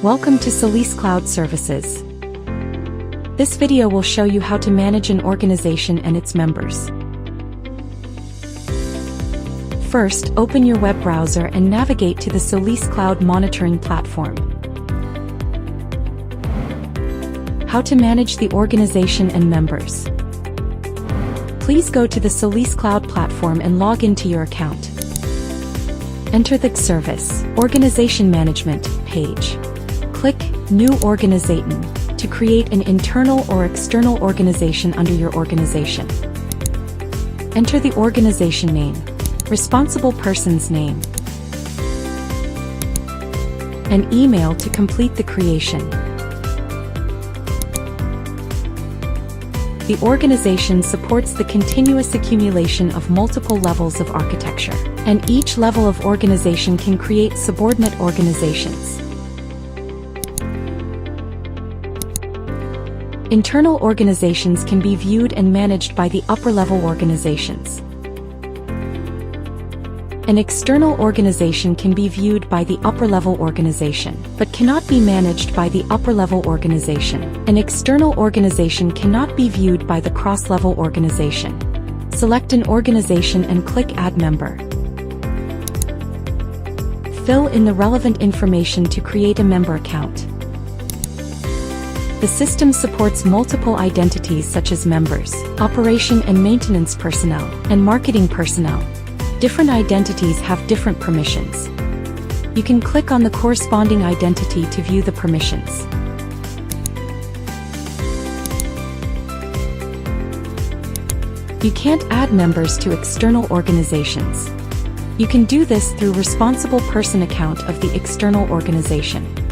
Welcome to SolisCloud Services. This video will show you how to manage an organization and its members. First, open your web browser and navigate to the SolisCloud monitoring platform. How to manage the organization and members. Please go to the SolisCloud platform and log into your account. Enter the Service Organization Management page. Click New Organization to create an internal or external organization under your organization. Enter the organization name, responsible person's name, and email to complete the creation. The organization supports the continuous accumulation of multiple levels of architecture, and each level of organization can create subordinate organizations. Internal organizations can be viewed and managed by the upper-level organizations. An external organization can be viewed by the upper-level organization, but cannot be managed by the upper-level organization. An external organization cannot be viewed by the cross-level organization. Select an organization and click Add Member. Fill in the relevant information to create a member account. The system supports multiple identities such as members, operation and maintenance personnel, and marketing personnel. Different identities have different permissions. You can click on the corresponding identity to view the permissions. You can't add members to external organizations. You can do this through responsible person account of the external organization.